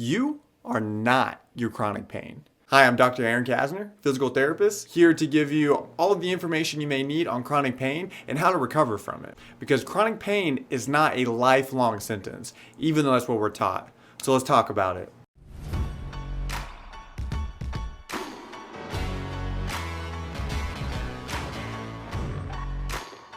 You are not your chronic pain. Hi, I'm Dr. Aaron Kasner, physical therapist, here to give you all of the information you may need on chronic pain and how to recover from it. Because chronic pain is not a lifelong sentence, even though that's what we're taught. So let's talk about it.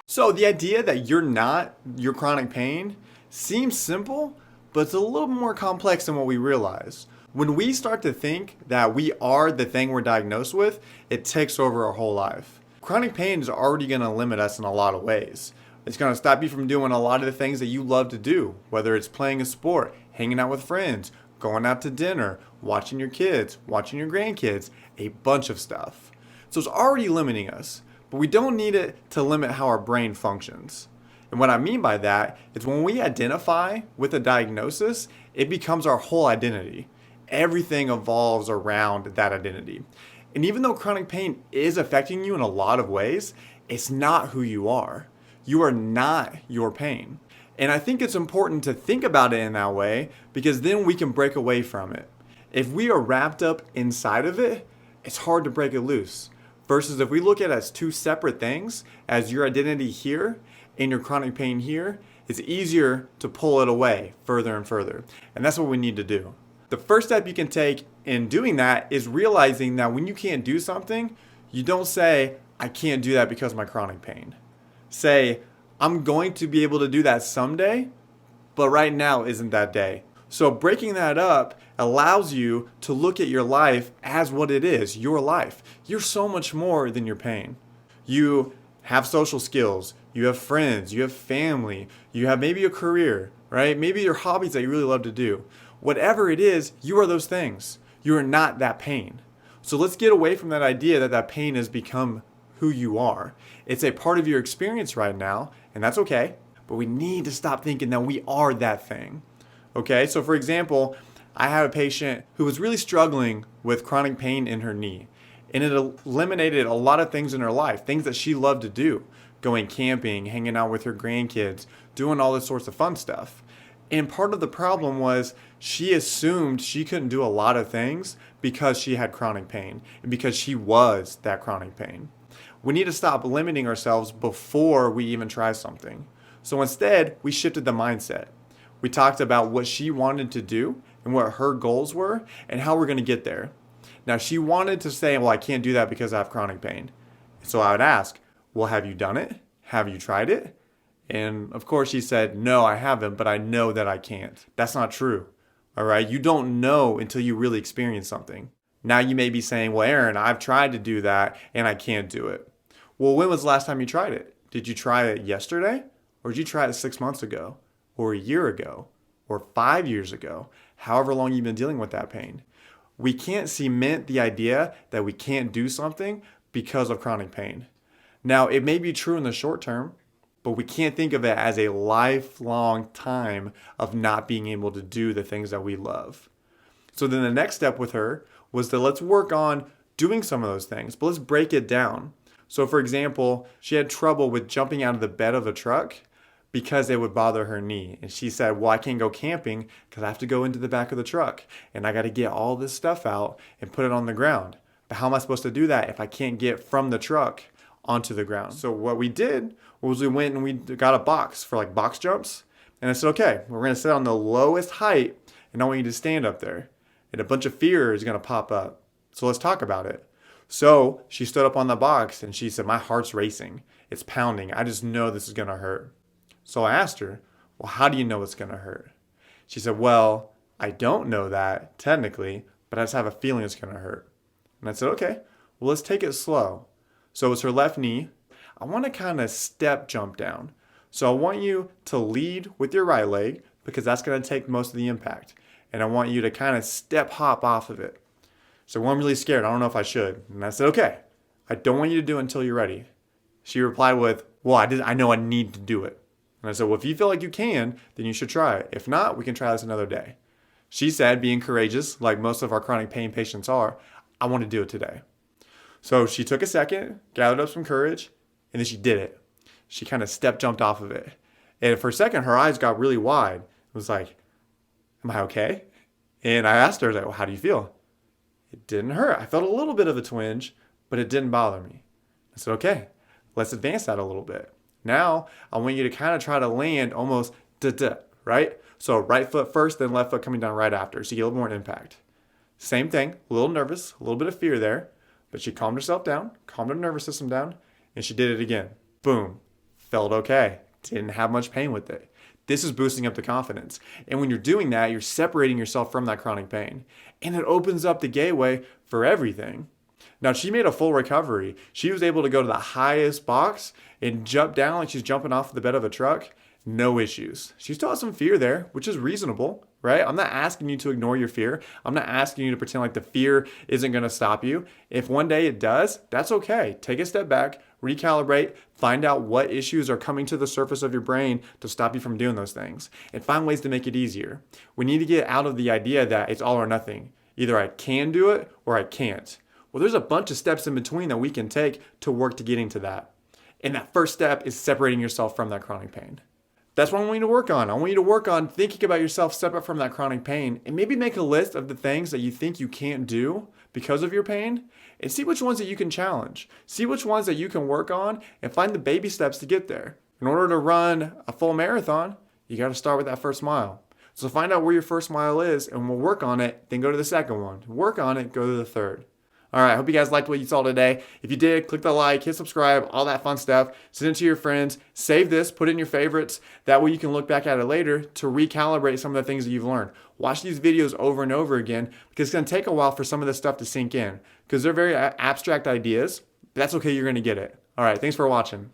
So the idea that you're not your chronic pain seems simple, but it's a little more complex than what we realize. When we start to think that we are the thing we're diagnosed with, it takes over our whole life. Chronic pain is already going to limit us in a lot of ways. It's going to stop you from doing a lot of the things that you love to do, whether it's playing a sport, hanging out with friends, going out to dinner, watching your kids, watching your grandkids, a bunch of stuff. So it's already limiting us, but we don't need it to limit how our brain functions. And what I mean by that is when we identify with a diagnosis, it becomes our whole identity. Everything evolves around that identity. And even though chronic pain is affecting you in a lot of ways, it's not who you are. You are not your pain. And I think it's important to think about it in that way because then we can break away from it. If we are wrapped up inside of it, it's hard to break it loose. Versus if we look at it as two separate things, as your identity here and your chronic pain here, it's easier to pull it away further and further. And that's what we need to do. The first step you can take in doing that is realizing that when you can't do something, you don't say, I can't do that because of my chronic pain. Say, I'm going to be able to do that someday, but right now isn't that day. So breaking that up allows you to look at your life as what it is, your life. You're so much more than your pain. You have social skills, you have friends, you have family, you have maybe a career, right? Maybe your hobbies that you really love to do. Whatever it is, you are those things. You are not that pain. So let's get away from that idea that that pain has become who you are. It's a part of your experience right now, and that's okay, but we need to stop thinking that we are that thing. Okay, so for example, I have a patient who was really struggling with chronic pain in her knee, and it eliminated a lot of things in her life, things that she loved to do, going camping, hanging out with her grandkids, doing all this sorts of fun stuff. And part of the problem was she assumed she couldn't do a lot of things because she had chronic pain and because she was that chronic pain. We need to stop limiting ourselves before we even try something. So instead, we shifted the mindset. We talked about what she wanted to do and what her goals were and how we're going to get there. Now, she wanted to say, well, I can't do that because I have chronic pain. So I would ask, well, have you done it? Have you tried it? And of course, she said, no, I haven't, but I know that I can't. That's not true. All right. You don't know until you really experience something. Now you may be saying, well, Aaron, I've tried to do that and I can't do it. Well, when was the last time you tried it? Did you try it yesterday? Or did you try it 6 months ago? Or a year ago? Or 5 years ago? However long you've been dealing with that pain. We can't cement the idea that we can't do something because of chronic pain. Now, it may be true in the short term, but we can't think of it as a lifelong time of not being able to do the things that we love. So then the next step with her was that let's work on doing some of those things, but let's break it down. So for example, she had trouble with jumping out of the bed of a truck because it would bother her knee. And she said, well, I can't go camping because I have to go into the back of the truck and I got to get all this stuff out and put it on the ground. But how am I supposed to do that if I can't get from the truck onto the ground? So what we did was we went and we got a box for like box jumps. And I said, okay, we're going to sit on the lowest height and I want you to stand up there. And a bunch of fear is going to pop up. So let's talk about it. So she stood up on the box and she said, my heart's racing. It's pounding. I just know this is going to hurt. So I asked her, well, how do you know it's going to hurt? She said, well, I don't know that technically, but I just have a feeling it's going to hurt. And I said, okay, well, let's take it slow. So it was her left knee. I want to kind of step jump down. So I want you to lead with your right leg because that's going to take most of the impact. And I want you to kind of step hop off of it. So well, I'm really scared. I don't know if I should. And I said, okay, I don't want you to do it until you're ready. She replied with, well, I know I need to do it. And I said, well, if you feel like you can, then you should try it. If not, we can try this another day. She said, being courageous, like most of our chronic pain patients are, I want to do it today. So she took a second, gathered up some courage, and then she did it. She kind of step jumped off of it. And for a second, her eyes got really wide. It was like, am I okay? And I asked her, I was like, well, how do you feel? It didn't hurt. I felt a little bit of a twinge, but it didn't bother me. I said, okay, let's advance that a little bit. Now, I want you to kind of try to land almost da-da, right? So right foot first, then left foot coming down right after. So you get a little more impact. Same thing, a little nervous, a little bit of fear there, but she calmed herself down, calmed her nervous system down, and she did it again. Boom. Felt okay. Didn't have much pain with it. This is boosting up the confidence. And when you're doing that, you're separating yourself from that chronic pain. And it opens up the gateway for everything. Now, she made a full recovery. She was able to go to the highest box and jump down like she's jumping off the bed of a truck. No issues. She still has some fear there, which is reasonable, right? I'm not asking you to ignore your fear. I'm not asking you to pretend like the fear isn't going to stop you. If one day it does, that's okay. Take a step back, recalibrate, find out what issues are coming to the surface of your brain to stop you from doing those things, and find ways to make it easier. We need to get out of the idea that it's all or nothing. Either I can do it or I can't. Well, there's a bunch of steps in between that we can take to work to getting to that. And that first step is separating yourself from that chronic pain. That's what I want you to work on. I want you to work on thinking about yourself separate from that chronic pain and maybe make a list of the things that you think you can't do because of your pain and see which ones that you can challenge. See which ones that you can work on and find the baby steps to get there. In order to run a full marathon, you got to start with that first mile. So find out where your first mile is and we'll work on it, then go to the second one. Work on it, go to the third. All right, I hope you guys liked what you saw today. If you did, click the like, hit subscribe, all that fun stuff. Send it to your friends. Save this, put it in your favorites. That way you can look back at it later to recalibrate some of the things that you've learned. Watch these videos over and over again because it's going to take a while for some of this stuff to sink in because they're very abstract ideas. But that's okay, you're going to get it. All right, thanks for watching.